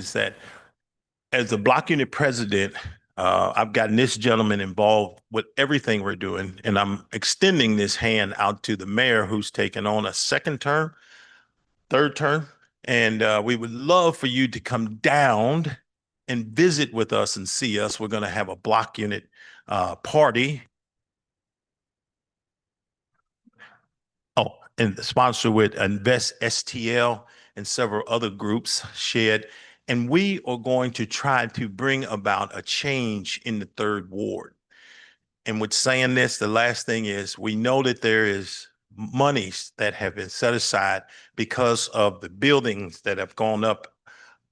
is that as the block unit president, I've gotten this gentleman involved with everything we're doing, and I'm extending this hand out to the mayor who's taken on a second term, third term, and we would love for you to come down and visit with us and see us. We're going to have a block unit party. Oh, and the sponsor with Invest STL and several other groups, Shed. And we are going to try to bring about a change in the third ward. And with saying this, the last thing is we know that there is monies that have been set aside because of the buildings that have gone up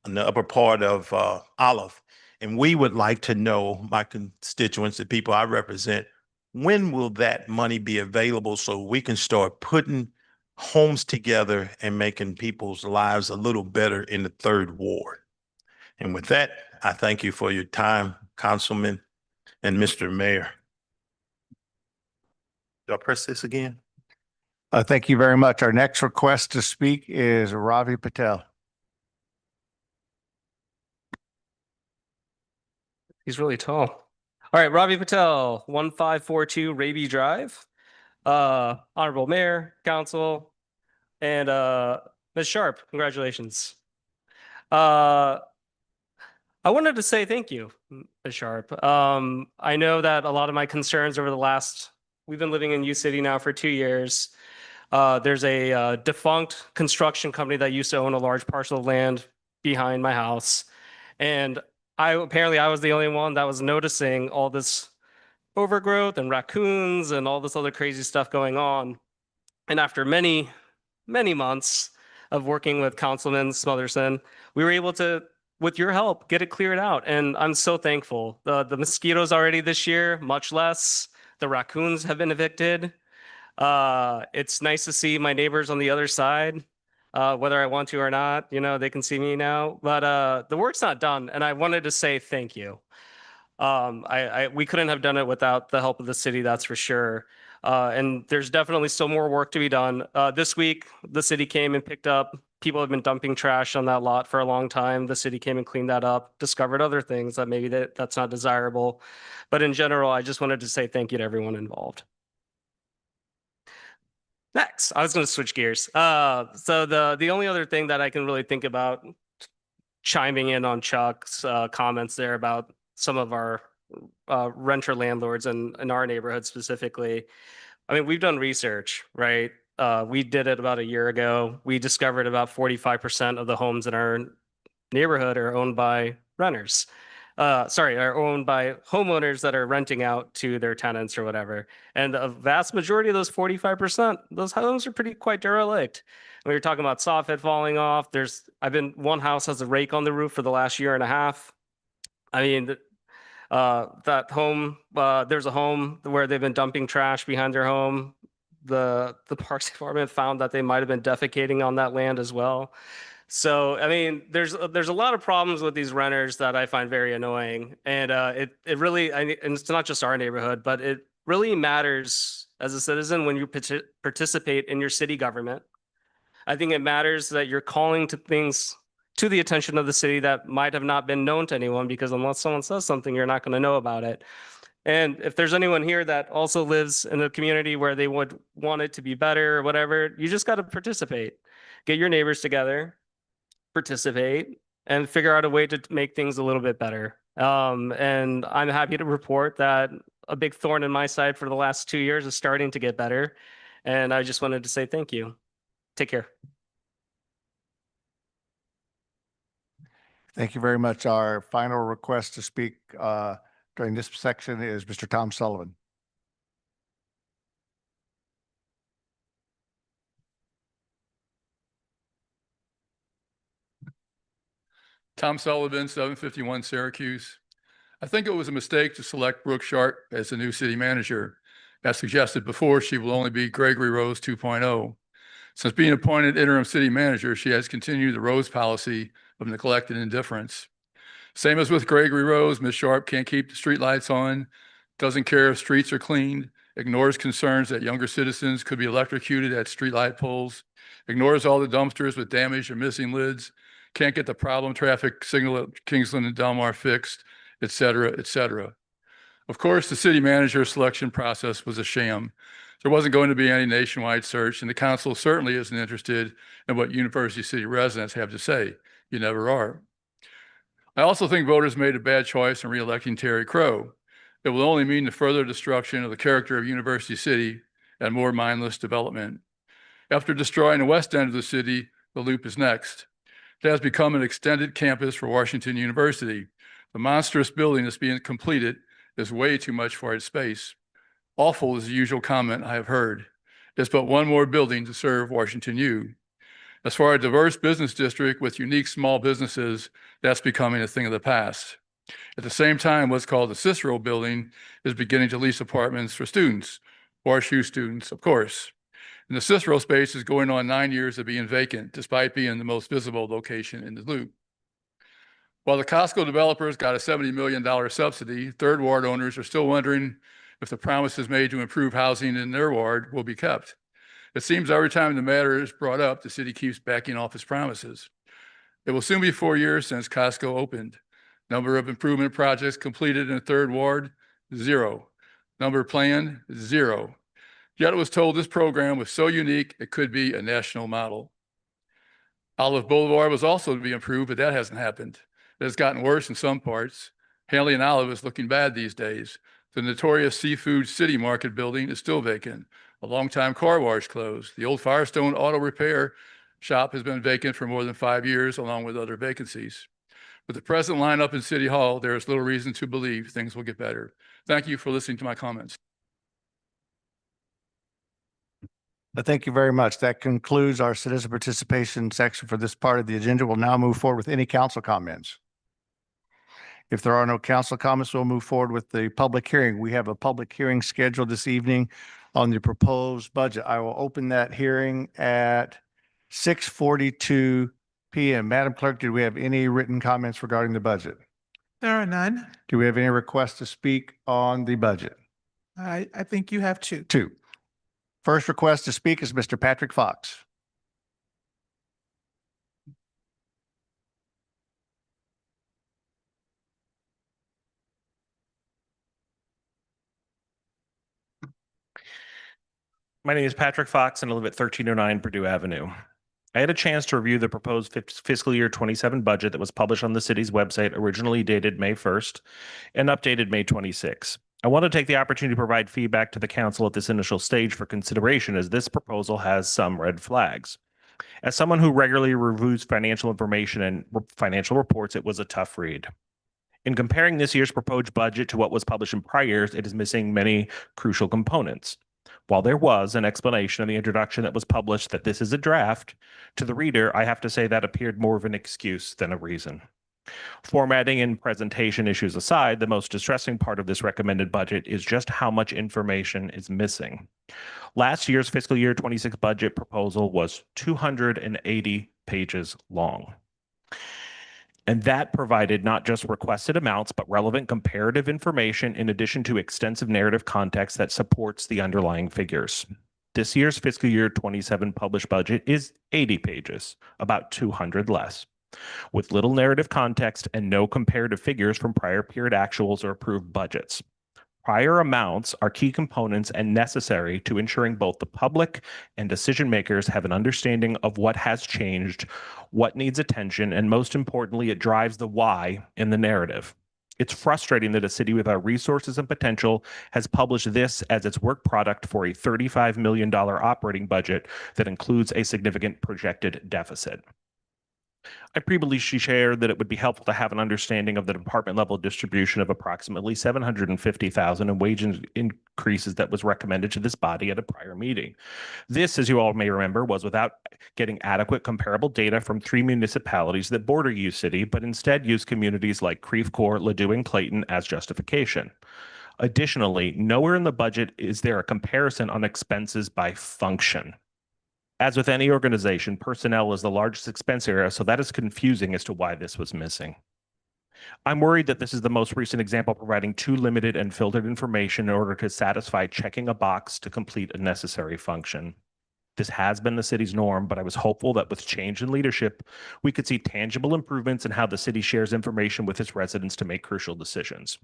in the upper part of Olive. And we would like to know, my constituents, the people I represent, when will that money be available so we can start putting homes together and making people's lives a little better in the third ward? And with that, I thank you for your time, Councilman and Mr. Mayor. Do I press this again? Thank you very much. Our next request to speak is Ravi Patel. He's really tall. All right, Ravi Patel, 1542 Raby Drive. Honorable Mayor, Council, and Ms. Sharp, congratulations. I wanted to say thank you, Ms. Sharp. I know that a lot of my concerns over the last, we've been living in U City now for 2 years. There's a defunct construction company that used to own a large parcel of land behind my house. And apparently I was the only one that was noticing all this overgrowth and raccoons and all this other crazy stuff going on. And after many, many months of working with Councilman Smotherson, we were able to, with your help, get it cleared out. And I'm so thankful. The mosquitoes already this year, much less. The raccoons have been evicted. It's nice to see my neighbors on the other side. Whether I want to or not, you know, they can see me now, but the work's not done. And I wanted to say thank you. We couldn't have done it without the help of the city, that's for sure. And there's definitely still more work to be done. This week, the city came and picked up, people have been dumping trash on that lot for a long time. The city came and cleaned that up, discovered other things that maybe that's not desirable. But in general, I just wanted to say thank you to everyone involved. Next, I was going to switch gears. So the only other thing that I can really think about chiming in on Chuck's comments there about some of our renter landlords in our neighborhood specifically. I mean, we've done research, right? We did it about a year ago. We discovered about 45% of the homes in our neighborhood are owned by renters. Are owned by homeowners that are renting out to their tenants or whatever. And a vast majority of those 45%, those homes are quite derelict. We were talking about soffit falling off. One house has a rake on the roof for the last year and a half. I mean, that home, there's a home where they've been dumping trash behind their home. The Parks Department found that they might have been defecating on that land as well. So, I mean, there's a lot of problems with these renters that I find very annoying. And it really, and it's not just our neighborhood, but it really matters as a citizen when you participate in your city government. I think it matters that you're calling to things to the attention of the city that might have not been known to anyone, because unless someone says something, you're not going to know about it. And if there's anyone here that also lives in a community where they would want it to be better or whatever, you just got to participate. Get your neighbors together, participate, and figure out a way to make things a little bit better. And I'm happy to report that a big thorn in my side for the last 2 years is starting to get better. And I just wanted to say thank you. Take care. Thank you very much. Our final request to speak during this section is Mr. Tom Sullivan. Tom Sullivan, 751 Syracuse. I think it was a mistake to select Brooke Sharp as the new city manager. As suggested before, she will only be Gregory Rose 2.0. Since being appointed interim city manager, she has continued the Rose policy of neglect and indifference. Same as with Gregory Rose, Ms. Sharp can't keep the streetlights on, doesn't care if streets are cleaned, ignores concerns that younger citizens could be electrocuted at streetlight poles, ignores all the dumpsters with damaged or missing lids, can't get the problem traffic signal at Kingsland and Delmar fixed, et cetera, et cetera. Of course, the city manager selection process was a sham. There wasn't going to be any nationwide search, and the council certainly isn't interested in what University City residents have to say. You never are. I also think voters made a bad choice in reelecting Terry Crow. It will only mean the further destruction of the character of University City and more mindless development. After destroying the west end of the city, the Loop is next. It has become an extended campus for Washington University. The monstrous building that's being completed is way too much for its space. Awful is the usual comment I have heard. It's but one more building to serve Washington U. As for a diverse business district with unique small businesses, that's becoming a thing of the past. At the same time, what's called the Cicero Building is beginning to lease apartments for students, WashU students, of course. And the Cicero space is going on 9 years of being vacant, despite being the most visible location in the Loop. While the Costco developers got a $70 million subsidy, Third Ward owners are still wondering if the promises made to improve housing in their ward will be kept. It seems every time the matter is brought up, the city keeps backing off its promises. It will soon be 4 years since Costco opened. Number of improvement projects completed in the Third Ward, 0. Number planned, 0. Yet it was told this program was so unique, it could be a national model. Olive Boulevard was also to be improved, but that hasn't happened. It has gotten worse in some parts. Hanley and Olive is looking bad these days. The notorious Seafood City Market building is still vacant. A longtime car wash closed. The old Firestone Auto Repair shop has been vacant for more than 5 years, along with other vacancies. With the present lineup in City Hall, there is little reason to believe things will get better. Thank you for listening to my comments. Thank you very much. That concludes our citizen participation section for this part of the agenda. We'll now move forward with any council comments. If there are no council comments, we'll move forward with the public hearing. We have a public hearing scheduled this evening on the proposed budget. I will open that hearing at 6:42 p.m. Madam Clerk, do we have any written comments regarding the budget? There are none. Do we have any requests to speak on the budget? I think you have two. Two. First request to speak is Mr. Patrick Fox. My name is Patrick Fox and I live at 1309 Purdue Avenue. I had a chance to review the proposed fiscal year 27 budget that was published on the city's website, originally dated May 1st and updated May 26. I want to take the opportunity to provide feedback to the council at this initial stage for consideration, as this proposal has some red flags. As someone who regularly reviews financial information and financial reports, it was a tough read. In comparing this year's proposed budget to what was published in prior years, it is missing many crucial components. While there was an explanation in the introduction that was published that this is a draft, to the reader, I have to say that appeared more of an excuse than a reason. Formatting and presentation issues aside, the most distressing part of this recommended budget is just how much information is missing. Last year's fiscal year 26 budget proposal was 280 pages long. And that provided not just requested amounts, but relevant comparative information in addition to extensive narrative context that supports the underlying figures. This year's fiscal year 27 published budget is 80 pages, about 200 less, with little narrative context and no comparative figures from prior period actuals or approved budgets. Prior amounts are key components and necessary to ensuring both the public and decision makers have an understanding of what has changed, what needs attention, and most importantly, it drives the why in the narrative. It's frustrating that a city with our resources and potential has published this as its work product for a $35 million operating budget that includes a significant projected deficit. I previously shared that it would be helpful to have an understanding of the department level distribution of approximately $750,000 in wage increases that was recommended to this body at a prior meeting. This, as you all may remember, was without getting adequate comparable data from 3 municipalities that border U City, but instead used communities like Creve Coeur, Ladue, and Clayton as justification. Additionally, nowhere in the budget is there a comparison on expenses by function. As with any organization, personnel is the largest expense area, so that is confusing as to why this was missing. I'm worried that this is the most recent example providing too limited and filtered information in order to satisfy checking a box to complete a necessary function. This has been the city's norm, but I was hopeful that with change in leadership, we could see tangible improvements in how the city shares information with its residents to make crucial decisions.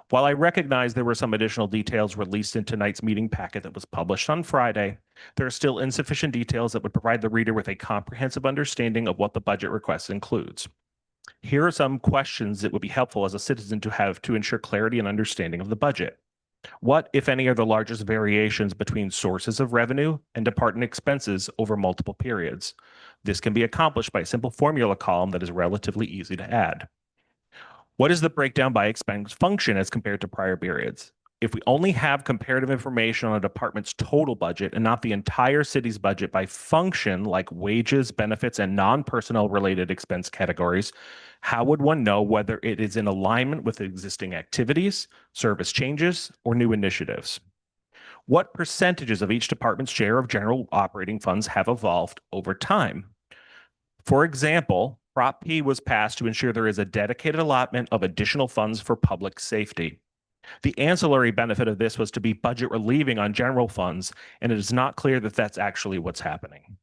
While I recognize there were some additional details released in tonight's meeting packet that was published on Friday, there are still insufficient details that would provide the reader with a comprehensive understanding of what the budget request includes. Here are some questions that would be helpful as a citizen to have to ensure clarity and understanding of the budget. What, if any, are the largest variations between sources of revenue and department expenses over multiple periods? This can be accomplished by a simple formula column that is relatively easy to add. What is the breakdown by expense function as compared to prior periods? If we only have comparative information on a department's total budget and not the entire city's budget by function, like wages, benefits, and non-personnel related expense categories, how would one know whether it is in alignment with existing activities, service changes, or new initiatives? What percentages of each department's share of general operating funds have evolved over time? For example, Prop P was passed to ensure there is a dedicated allotment of additional funds for public safety. The ancillary benefit of this was to be budget relieving on general funds, and it is not clear that that's actually what's happening.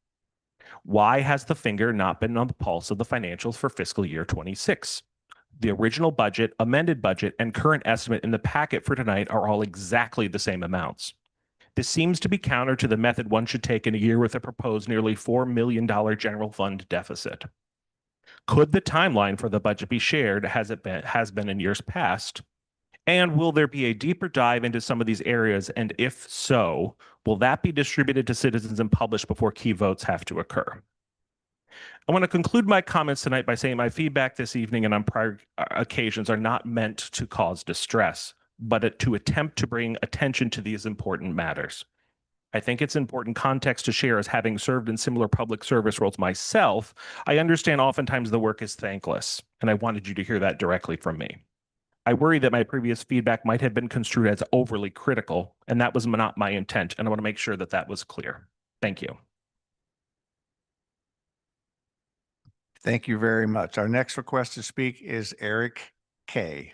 Why has the finger not been on the pulse of the financials for fiscal year 26? The original budget, amended budget, and current estimate in the packet for tonight are all exactly the same amounts. This seems to be counter to the method one should take in a year with a proposed nearly $4 million general fund deficit. Could the timeline for the budget be shared as it has been in years past? And will there be a deeper dive into some of these areas? And if so, will that be distributed to citizens and published before key votes have to occur? I want to conclude my comments tonight by saying my feedback this evening and on prior occasions are not meant to cause distress, but to attempt to bring attention to these important matters. I think it's important context to share as having served in similar public service roles myself. I understand oftentimes the work is thankless, and I wanted you to hear that directly from me. I worry that my previous feedback might have been construed as overly critical, and that was not my intent, and I want to make sure that that was clear. Thank you. Thank you very much. Our next request to speak is Eric K.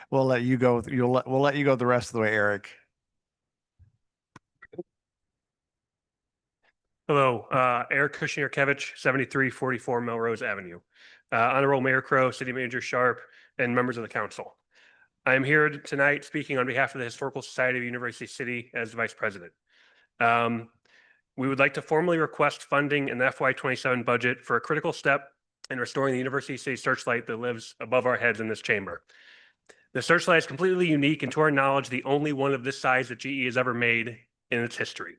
We'll let you go. We'll let you go the rest of the way, Eric. Hello, Eric Kushner-Kevich, 7344 Melrose Avenue. Honorable Mayor Crow, City Manager Sharp, and members of the council. I am here tonight speaking on behalf of the Historical Society of University City as Vice President. We would like to formally request funding in the FY27 budget for a critical step in restoring the University City searchlight that lives above our heads in this chamber. The searchlight is completely unique and, to our knowledge, the only one of this size that GE has ever made in its history.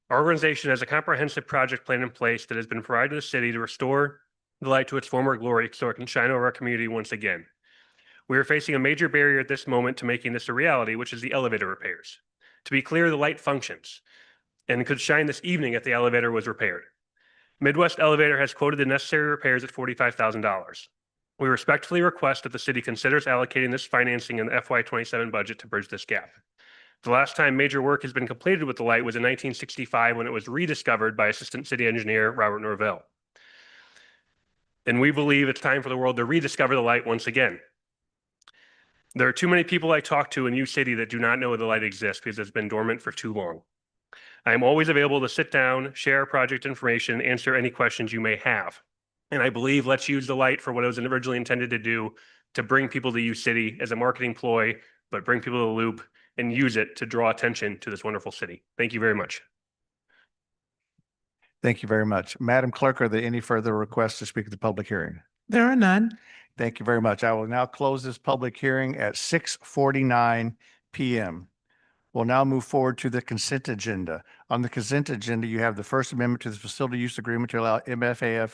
Our organization has a comprehensive project plan in place that has been provided to the city to restore the light to its former glory so it can shine over our community once again. We are facing a major barrier at this moment to making this a reality, which is the elevator repairs. To be clear, the light functions and could shine this evening if the elevator was repaired. Midwest Elevator has quoted the necessary repairs at $45,000. We respectfully request that the city considers allocating this financing in the FY27 budget to bridge this gap. The last time major work has been completed with the light was in 1965 when it was rediscovered by Assistant City Engineer Robert Norvell. And we believe it's time for the world to rediscover the light once again. There are too many people I talk to in U City that do not know the light exists because it's been dormant for too long. I am always available to sit down, share project information, answer any questions you may have. And I believe let's use the light for what it was originally intended to do, to bring people to U City as a marketing ploy, but bring people to the loop and use it to draw attention to this wonderful city. Thank you very much. Thank you very much. Madam Clerk, are there any further requests to speak at the public hearing? There are none. Thank you very much. I will now close this public hearing at 6:49 p.m. We'll now move forward to the consent agenda. On the consent agenda, you have the First Amendment to the Facility Use Agreement to allow MAFM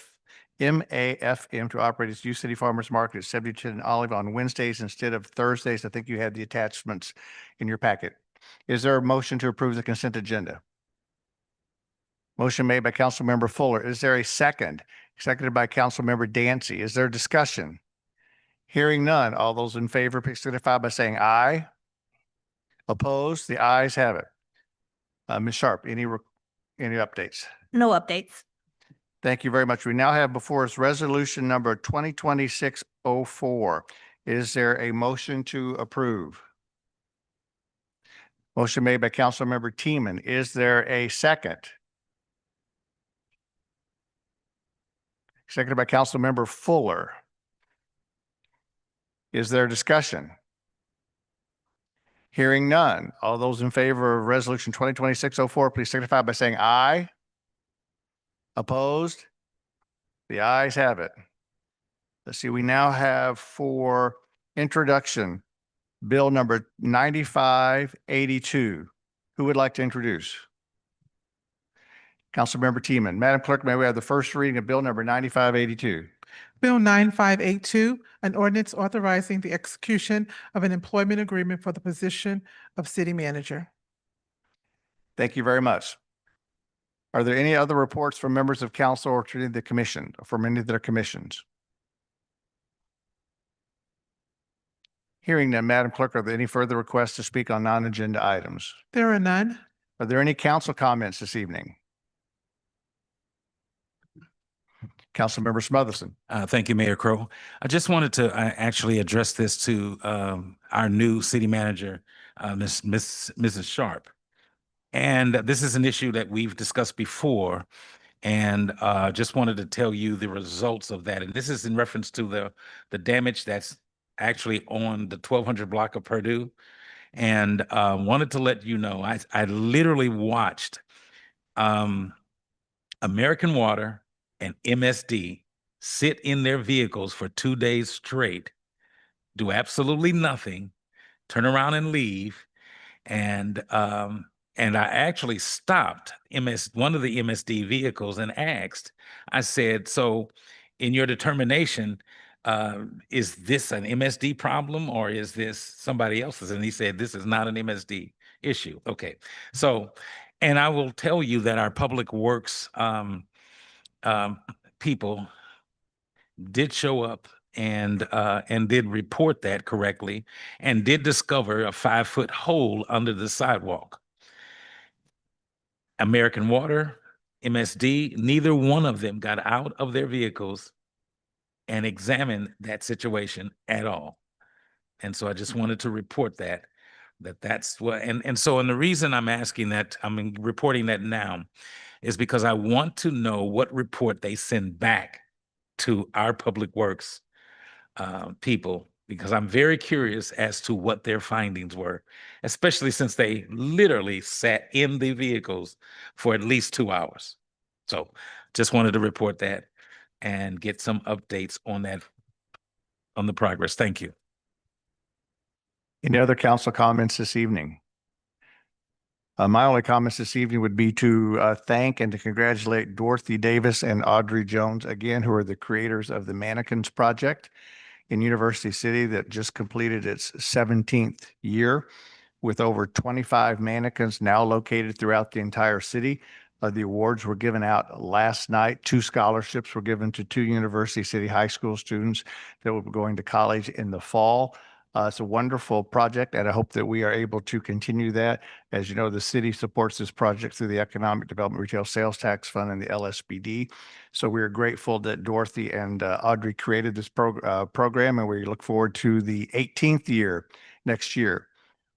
to operate its U City Farmers Market at 72 and Olive on Wednesdays instead of Thursdays. I think you had the attachments in your packet. Is there a motion to approve the consent agenda? Motion made by Councilmember Fuller. Is there a second? Seconded by Councilmember Dancy. Is there discussion? Hearing none. All those in favor, please signify by saying aye. Opposed? The ayes have it. Ms. Sharp, any updates? No updates. Thank you very much. We now have before us resolution number 2026-04. Is there a motion to approve? Motion made by Councilmember Teeman. Is there a second? Seconded by Councilmember Fuller. Is there discussion? Hearing none. All those in favor of Resolution 2026-04, please signify by saying aye. Opposed? The ayes have it. Let's see, we now have for introduction, Bill number 9582. Who would like to introduce? Councilmember Teeman. Madam Clerk, may we have the first reading of Bill number 9582? Bill 9582, an ordinance authorizing the execution of an employment agreement for the position of city manager. Thank you very much. Are there any other reports from members of council or to any of the commission, or from any of their commissions? Hearing none, Madam Clerk, are there any further requests to speak on non-agenda items? There are none. Are there any council comments this evening? Councilmember Smotherson. Thank you, Mayor Crowe. I just wanted to actually address this to our new city manager, Mrs. Sharp. And this is an issue that we've discussed before, and just wanted to tell you the results of that. And this is in reference to the damage that's actually on the 1200 block of Purdue. And wanted to let you know, I literally watched American Water and MSD sit in their vehicles for 2 days straight, do absolutely nothing, turn around and leave. And I actually stopped one of the MSD vehicles and asked, I said, so in your determination, is this an MSD problem or is this somebody else's? And he said, this is not an MSD issue. Okay. So, and I will tell you that our public works people did show up and did report that correctly and did discover a 5-foot hole under the sidewalk. American Water, MSD, neither one of them got out of their vehicles and examined that situation at all. And so I just wanted to report that's what, and the reason I'm asking that, I'm reporting that now, is because I want to know what report they send back to our public works people, because I'm very curious as to what their findings were, especially since they literally sat in the vehicles for at least 2 hours. So just wanted to report that and get some updates on that, on the progress. Thank you. Any other council comments this evening? My only comments this evening would be to thank and to congratulate Dorothy Davis and Audrey Jones again, who are the creators of the Mannequins Project in University City that just completed its 17th year with over 25 mannequins now located throughout the entire city. The awards were given out last night. 2 scholarships were given to 2 University City High School students that will be going to college in the fall. It's a wonderful project, and I hope that we are able to continue that. As you know, the city supports this project through the Economic Development Retail Sales Tax Fund and the LSBD. So we are grateful that Dorothy and Audrey created this program, and we look forward to the 18th year next year.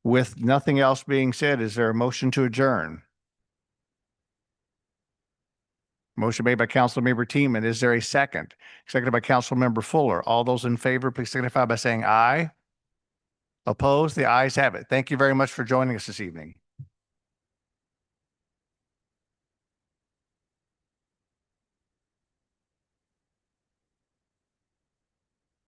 With nothing else being said, is there a motion to adjourn? Motion made by Councilmember Teeman. Is there a second? Seconded by Councilmember Fuller. All those in favor, please signify by saying aye. Opposed? The ayes have it. Thank you very much for joining us this evening.